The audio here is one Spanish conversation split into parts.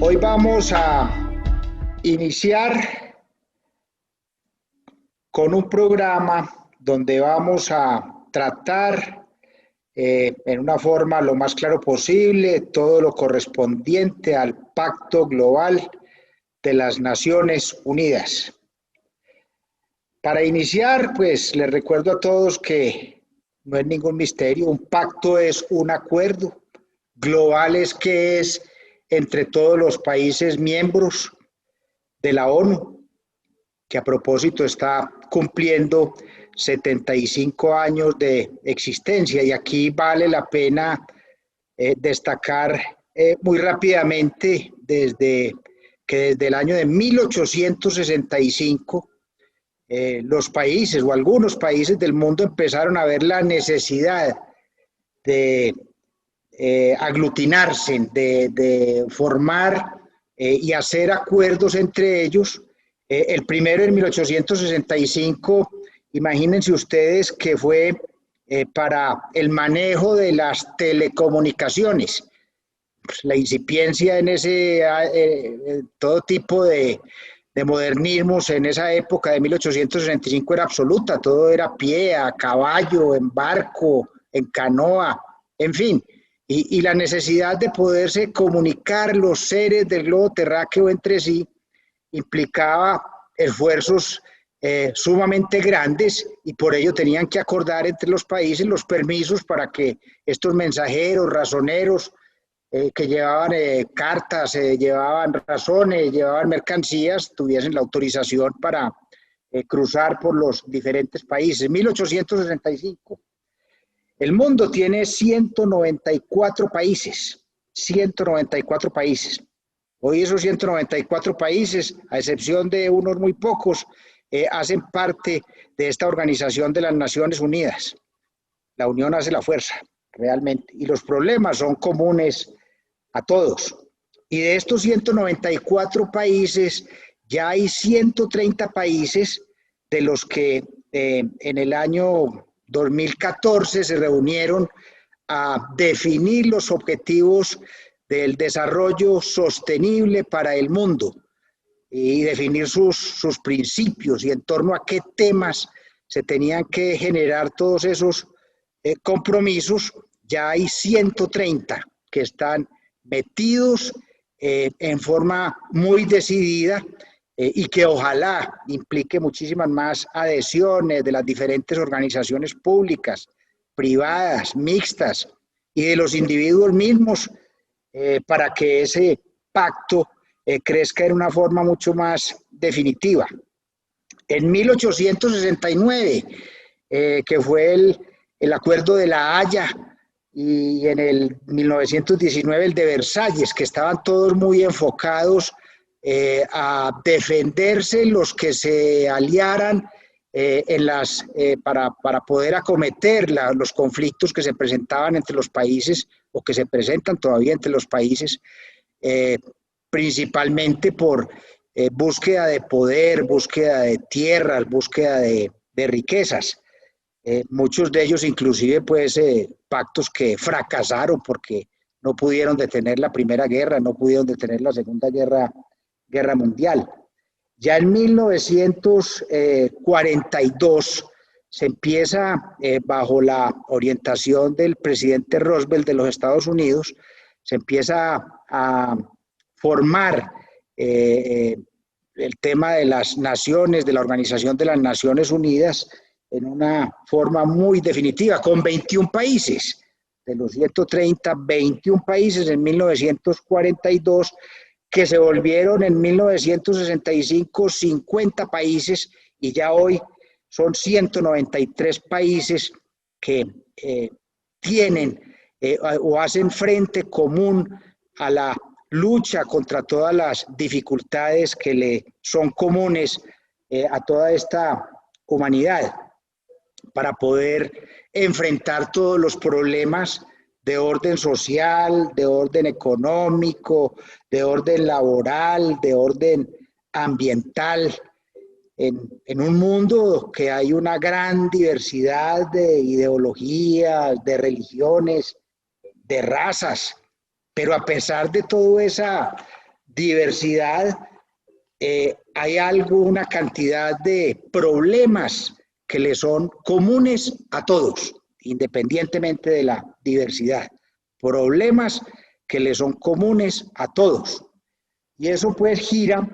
Hoy vamos a iniciar con un programa donde vamos a tratar en una forma lo más claro posible todo lo correspondiente al Pacto Global de las Naciones Unidas. Para iniciar, pues les recuerdo a todos que no es ningún misterio, un pacto es un acuerdo global, es que es entre todos los países miembros de la ONU, que a propósito está cumpliendo 75 años de existencia. Y aquí vale la pena destacar muy rápidamente desde el año de 1865 los países o algunos países del mundo empezaron a ver la necesidad de aglutinarse, de formar y hacer acuerdos entre ellos. El primero en 1865, imagínense ustedes que fue para el manejo de las telecomunicaciones. Pues la incipiencia en ese, todo tipo de modernismos en esa época de 1865 era absoluta, todo era a pie, a caballo, en barco, en canoa, en fin. Y la necesidad de poderse comunicar los seres del globo terráqueo entre sí implicaba esfuerzos sumamente grandes, y por ello tenían que acordar entre los países los permisos para que estos mensajeros, razoneros, que llevaban cartas, llevaban razones, llevaban mercancías, tuviesen la autorización para cruzar por los diferentes países. 1865. El mundo tiene 194 países, 194 países. Hoy esos 194 países, a excepción de unos muy pocos, hacen parte de esta Organización de las Naciones Unidas. La unión hace la fuerza, realmente, y los problemas son comunes a todos. Y de estos 194 países, ya hay 130 países de los que en el año 2014 se reunieron a definir los objetivos del desarrollo sostenible para el mundo y definir sus principios y en torno a qué temas se tenían que generar todos esos compromisos. Ya hay 130 que están metidos en forma muy decidida y que ojalá implique muchísimas más adhesiones de las diferentes organizaciones públicas, privadas, mixtas y de los individuos mismos para que ese pacto crezca en una forma mucho más definitiva. En 1869, que fue el Acuerdo de La Haya, y en el 1919 el de Versalles, que estaban todos muy enfocados a defenderse los que se aliaran para poder acometer los conflictos que se presentaban entre los países o que se presentan todavía entre los países, principalmente por búsqueda de poder, búsqueda de tierras, búsqueda de riquezas. Muchos de ellos inclusive pues pactos que fracasaron porque no pudieron detener la Primera Guerra, no pudieron detener la Segunda Guerra Mundial. Ya en 1942 se empieza, bajo la orientación del presidente Roosevelt de los Estados Unidos, se empieza a formar el tema de las naciones, de la Organización de las Naciones Unidas, en una forma muy definitiva, con 21 países. De los 130, 21 países en 1942, que se volvieron en 1965 50 países, y ya hoy son 193 países que tienen o hacen frente común a la lucha contra todas las dificultades que le son comunes a toda esta humanidad, para poder enfrentar todos los problemas de orden social, de orden económico, de orden laboral, de orden ambiental, en un mundo que hay una gran diversidad de ideologías, de religiones, de razas, pero a pesar de toda esa diversidad, hay una cantidad de problemas que le son comunes a todos, independientemente de la diversidad. Problemas que le son comunes a todos. Y eso pues gira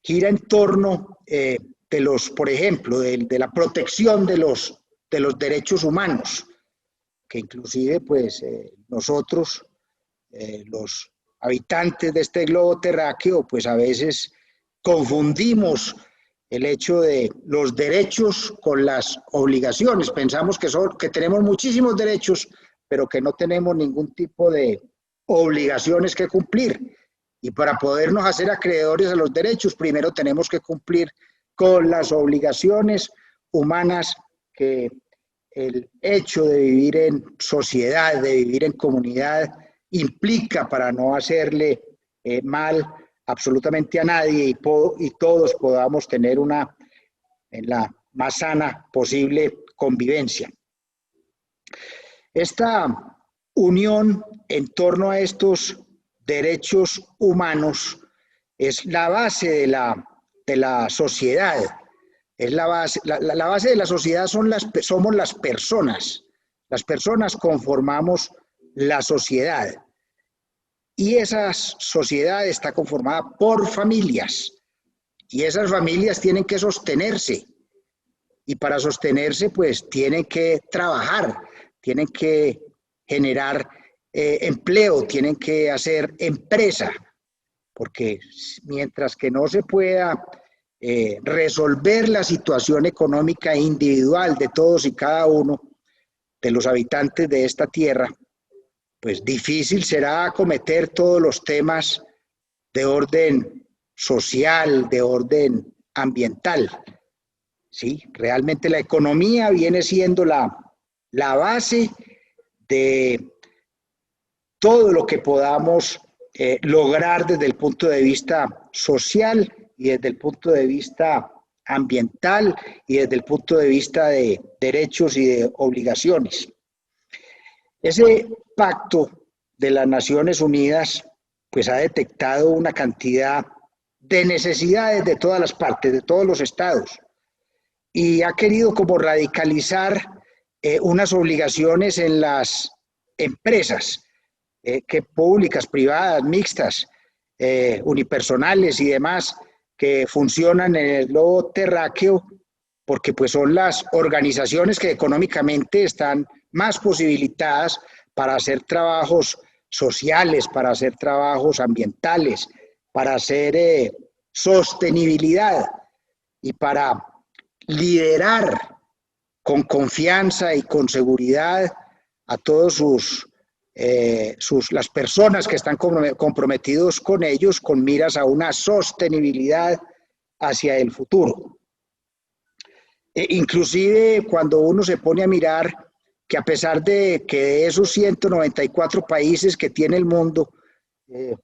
en torno de los, por ejemplo, de la protección de los derechos humanos, que inclusive pues nosotros, los habitantes de este globo terráqueo, pues a veces confundimos el hecho de los derechos con las obligaciones. Pensamos que tenemos muchísimos derechos, pero que no tenemos ningún tipo de obligaciones que cumplir. Y para podernos hacer acreedores a los derechos, primero tenemos que cumplir con las obligaciones humanas que el hecho de vivir en sociedad, de vivir en comunidad, implica para no hacerle mal absolutamente a nadie y todos podamos tener en la más sana posible convivencia. Esta unión en torno a estos derechos humanos es la base de la sociedad. Es la base de la sociedad somos las personas. Las personas conformamos la sociedad. Y esa sociedad está conformada por familias. Y esas familias tienen que sostenerse. Y para sostenerse, pues tienen que trabajar, tienen que generar empleo, tienen que hacer empresa. Porque mientras que no se pueda resolver la situación económica individual de todos y cada uno de los habitantes de esta tierra, pues difícil será acometer todos los temas de orden social, de orden ambiental. ¿Sí? Realmente la economía viene siendo la base de todo lo que podamos lograr desde el punto de vista social y desde el punto de vista ambiental y desde el punto de vista de derechos y de obligaciones. Ese pacto de las Naciones Unidas pues ha detectado una cantidad de necesidades de todas las partes, de todos los estados, y ha querido como radicalizar unas obligaciones en las empresas, que públicas, privadas, mixtas, unipersonales y demás, que funcionan en el globo terráqueo, porque pues son las organizaciones que económicamente están más posibilitadas para hacer trabajos sociales, para hacer trabajos ambientales, para hacer sostenibilidad y para liderar con confianza y con seguridad a todos las personas que están comprometidos con ellos, con miras a una sostenibilidad hacia el futuro. Inclusive cuando uno se pone a mirar que a pesar de que de esos 194 países que tiene el mundo,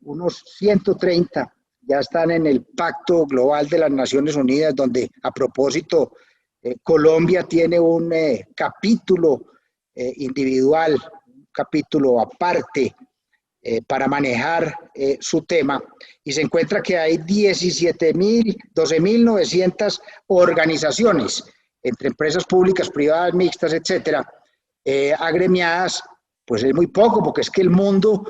unos 130 ya están en el Pacto Global de las Naciones Unidas, donde a propósito Colombia tiene un capítulo individual, un capítulo aparte para manejar su tema, y se encuentra que hay 12.900 organizaciones, entre empresas públicas, privadas, mixtas, etcétera, agremiadas. Pues es muy poco, porque es que el mundo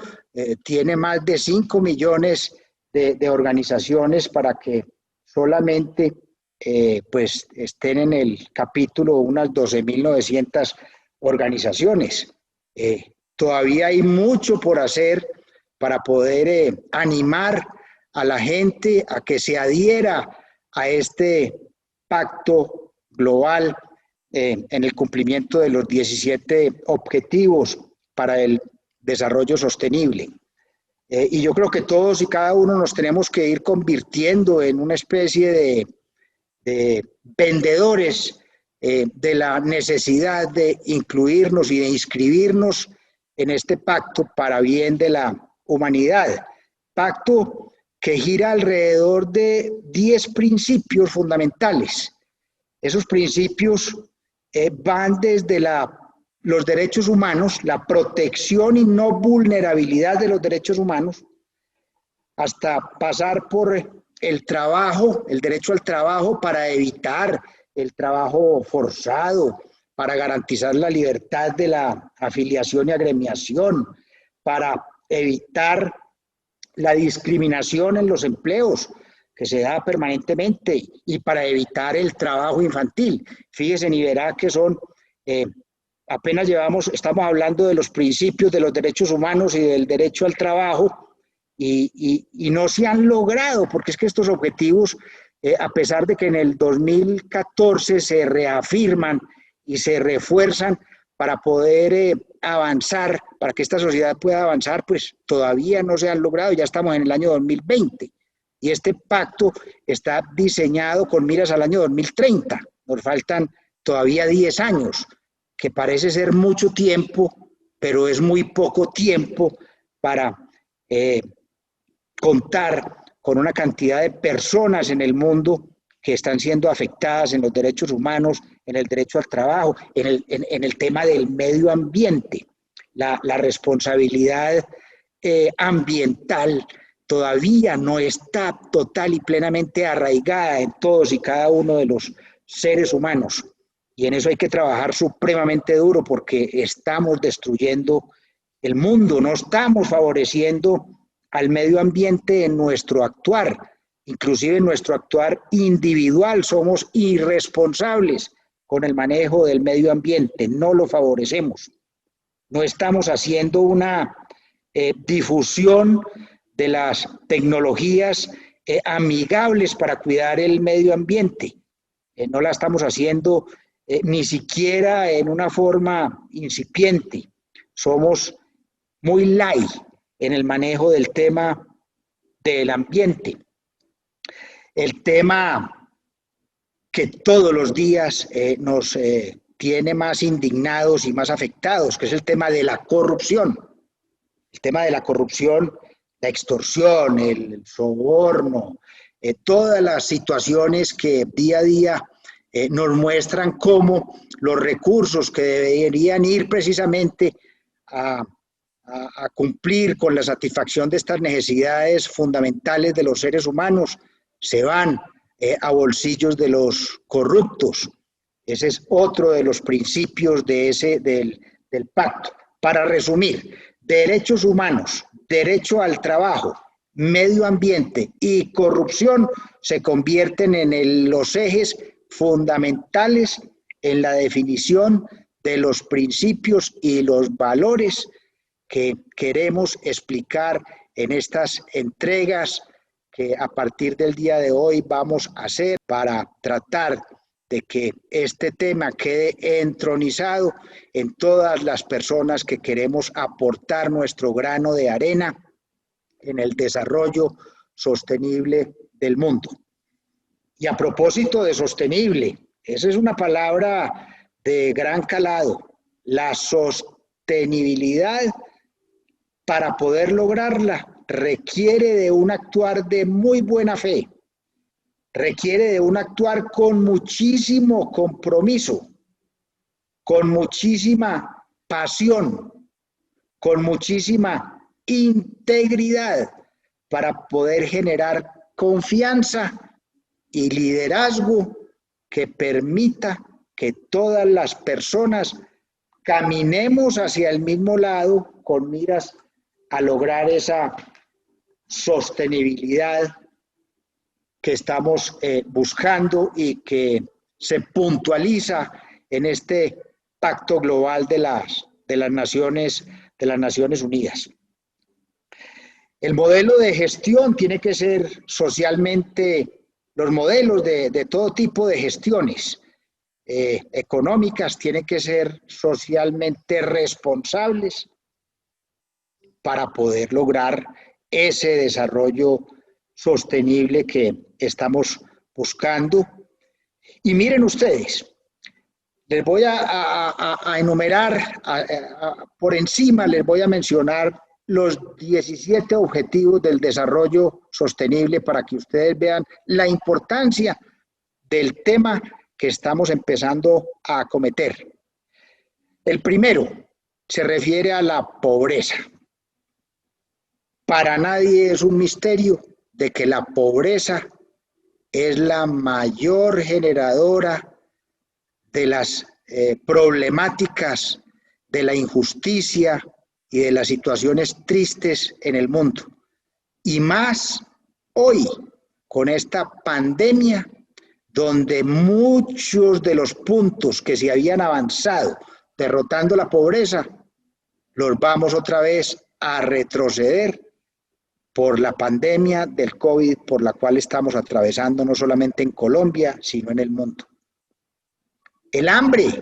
tiene más de 5 millones de organizaciones para que solamente pues estén en el capítulo unas 12.900 organizaciones. Todavía hay mucho por hacer para poder animar a la gente a que se adhiera a este pacto global en el cumplimiento de los 17 objetivos para el desarrollo sostenible. Y yo creo que todos y cada uno nos tenemos que ir convirtiendo en una especie de vendedores de la necesidad de incluirnos y de inscribirnos en este pacto para bien de la humanidad. Pacto que gira alrededor de 10 principios fundamentales. Esos principios van desde los derechos humanos, la protección y no vulnerabilidad de los derechos humanos, hasta pasar por el trabajo, el derecho al trabajo para evitar el trabajo forzado, para garantizar la libertad de la afiliación y agremiación, para evitar la discriminación en los empleos que se da permanentemente y para evitar el trabajo infantil. Fíjese y verá que son, apenas estamos hablando de los principios de los derechos humanos y del derecho al trabajo y no se han logrado, porque es que estos objetivos, a pesar de que en el 2014 se reafirman y se refuerzan para poder avanzar, para que esta sociedad pueda avanzar, pues todavía no se han logrado, ya estamos en el año 2020 y este pacto está diseñado con miras al año 2030, nos faltan todavía 10 años, que parece ser mucho tiempo, pero es muy poco tiempo para contar con una cantidad de personas en el mundo que están siendo afectadas en los derechos humanos, en el derecho al trabajo, en el tema del medio ambiente. La responsabilidad ambiental todavía no está total y plenamente arraigada en todos y cada uno de los seres humanos. Y en eso hay que trabajar supremamente duro porque estamos destruyendo el mundo, no estamos favoreciendo al medio ambiente en nuestro actuar. Inclusive en nuestro actuar individual somos irresponsables con el manejo del medio ambiente, no lo favorecemos. No estamos haciendo una difusión de las tecnologías amigables para cuidar el medio ambiente. No la estamos haciendo ni siquiera en una forma incipiente. Somos muy light en el manejo del tema del ambiente. El tema que todos los días nos tiene más indignados y más afectados, que es el tema de la corrupción. El tema de la corrupción, la extorsión, el soborno, todas las situaciones que día a día nos muestran cómo los recursos que deberían ir precisamente a cumplir con la satisfacción de estas necesidades fundamentales de los seres humanos se van a bolsillos de los corruptos. Ese es otro de los principios del pacto. Para resumir, derechos humanos, derecho al trabajo, medio ambiente y corrupción se convierten en los ejes fundamentales en la definición de los principios y los valores que queremos explicar en estas entregas que a partir del día de hoy vamos a hacer para tratar de que este tema quede entronizado en todas las personas que queremos aportar nuestro grano de arena en el desarrollo sostenible del mundo. Y a propósito de sostenible, esa es una palabra de gran calado, la sostenibilidad. Para poder lograrla requiere de un actuar de muy buena fe, requiere de un actuar con muchísimo compromiso, con muchísima pasión, con muchísima integridad para poder generar confianza y liderazgo que permita que todas las personas caminemos hacia el mismo lado con miras a lograr esa sostenibilidad que estamos buscando y que se puntualiza en este pacto global de las Naciones Unidas. El modelo de gestión tiene que ser socialmente, los modelos de todo tipo de gestiones económicas tienen que ser socialmente responsables para poder lograr ese desarrollo sostenible que estamos buscando. Y miren ustedes, les voy a enumerar, por encima les voy a mencionar los 17 objetivos del desarrollo sostenible para que ustedes vean la importancia del tema que estamos empezando a acometer. El primero se refiere a la pobreza. Para nadie es un misterio de que la pobreza es la mayor generadora de las problemáticas, de la injusticia y de las situaciones tristes en el mundo. Y más hoy, con esta pandemia, donde muchos de los puntos que se habían avanzado derrotando la pobreza, los vamos otra vez a retroceder por la pandemia del COVID, por la cual estamos atravesando no solamente en Colombia, sino en el mundo. El hambre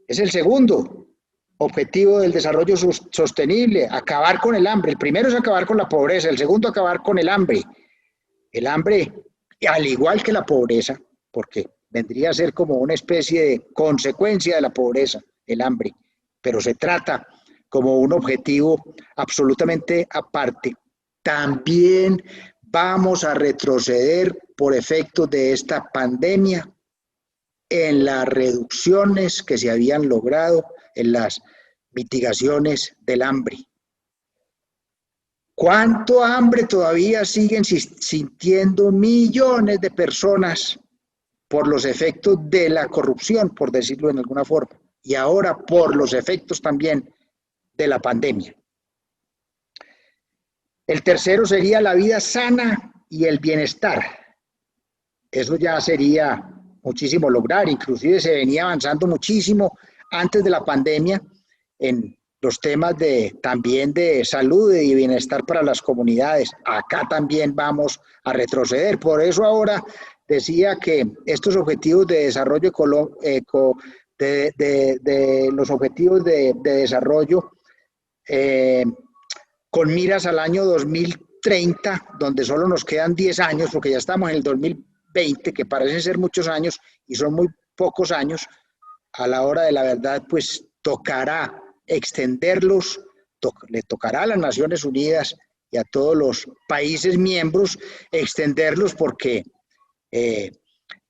es el segundo objetivo del desarrollo sostenible, acabar con el hambre. El primero es acabar con la pobreza, el segundo acabar con el hambre. El hambre, al igual que la pobreza, porque vendría a ser como una especie de consecuencia de la pobreza, el hambre, pero se trata como un objetivo absolutamente aparte. También vamos a retroceder por efectos de esta pandemia en las reducciones que se habían logrado en las mitigaciones del hambre. ¿Cuánto hambre todavía siguen sintiendo millones de personas por los efectos de la corrupción, por decirlo en alguna forma? Y ahora por los efectos también de la pandemia. El tercero sería la vida sana y el bienestar. Eso ya sería muchísimo lograr, inclusive se venía avanzando muchísimo antes de la pandemia en los temas también de salud y bienestar para las comunidades. Acá también vamos a retroceder. Por eso ahora decía que estos objetivos de desarrollo los objetivos de desarrollo con miras al año 2030, donde solo nos quedan 10 años, porque ya estamos en el 2020, que parecen ser muchos años y son muy pocos años, a la hora de la verdad, pues tocará extenderlos, le tocará a las Naciones Unidas y a todos los países miembros extenderlos porque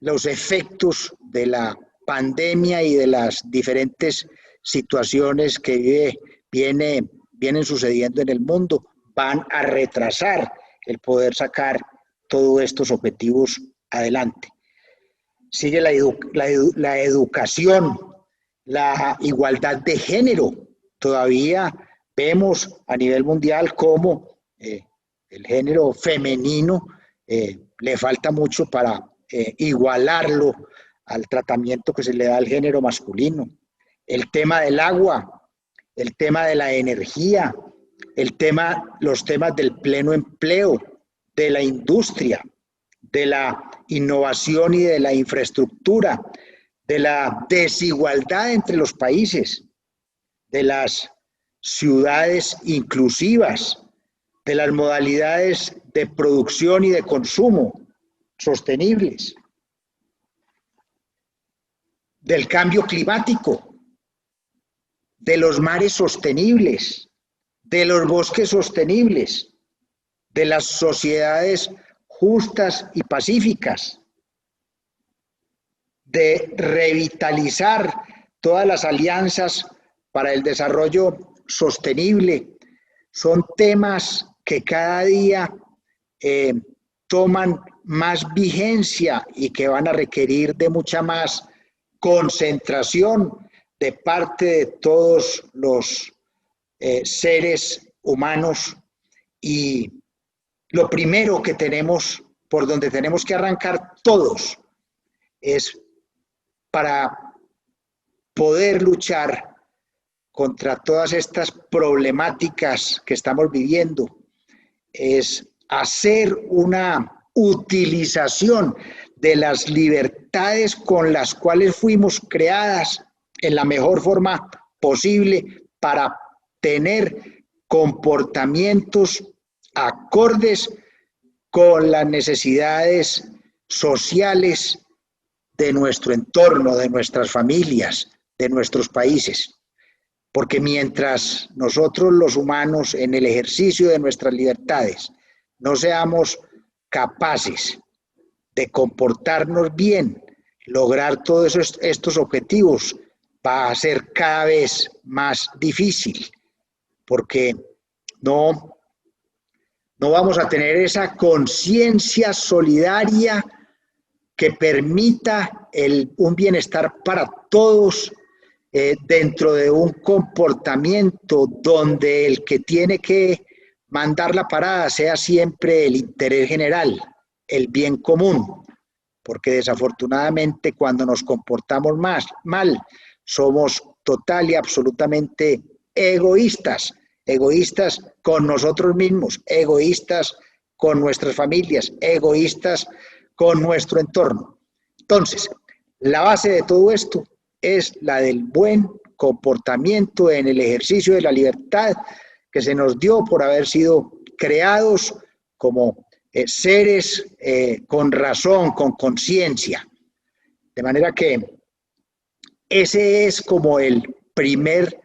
los efectos de la pandemia y de las diferentes situaciones que vienen sucediendo en el mundo van a retrasar el poder sacar todos estos objetivos adelante. Sigue la educación, la igualdad de género. Todavía vemos a nivel mundial cómo el género femenino le falta mucho para igualarlo al tratamiento que se le da al género masculino. El tema del agua, el tema de la energía, los temas del pleno empleo, de la industria, de la innovación y de la infraestructura, de la desigualdad entre los países, de las ciudades inclusivas, de las modalidades de producción y de consumo sostenibles, del cambio climático, de los mares sostenibles, de los bosques sostenibles, de las sociedades justas y pacíficas, de revitalizar todas las alianzas para el desarrollo sostenible. Son temas que cada día toman más vigencia y que van a requerir de mucha más concentración de parte de todos los seres humanos. Y lo primero que tenemos, por donde tenemos que arrancar todos, es para poder luchar contra todas estas problemáticas que estamos viviendo, es hacer una utilización de las libertades con las cuales fuimos creadas en la mejor forma posible para tener comportamientos acordes con las necesidades sociales de nuestro entorno, de nuestras familias, de nuestros países. Porque mientras nosotros los humanos en el ejercicio de nuestras libertades no seamos capaces de comportarnos bien, lograr todos estos objetivos va a ser cada vez más difícil, porque no no vamos a tener esa conciencia solidaria que permita un bienestar para todos dentro de un comportamiento donde el que tiene que mandar la parada sea siempre el interés general, el bien común, porque desafortunadamente cuando nos comportamos mal, somos total y absolutamente egoístas, egoístas con nosotros mismos, egoístas con nuestras familias, egoístas con nuestro entorno. Entonces, la base de todo esto es la del buen comportamiento en el ejercicio de la libertad que se nos dio por haber sido creados como seres con razón, con conciencia. De manera que ese es como el primer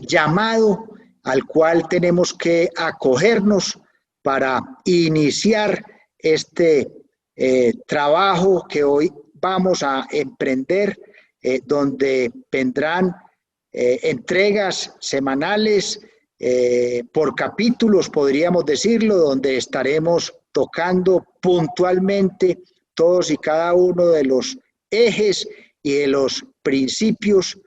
llamado al cual tenemos que acogernos para iniciar este trabajo que hoy vamos a emprender, donde vendrán entregas semanales por capítulos, podríamos decirlo, donde estaremos tocando puntualmente todos y cada uno de los ejes y de los principios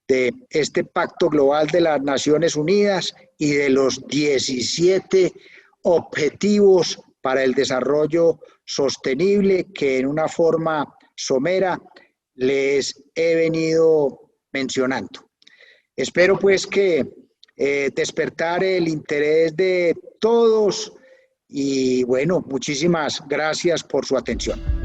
de este Pacto Global de las Naciones Unidas y de los 17 objetivos para el desarrollo sostenible que en una forma somera les he venido mencionando. Espero pues que despertar el interés de todos y bueno, muchísimas gracias por su atención.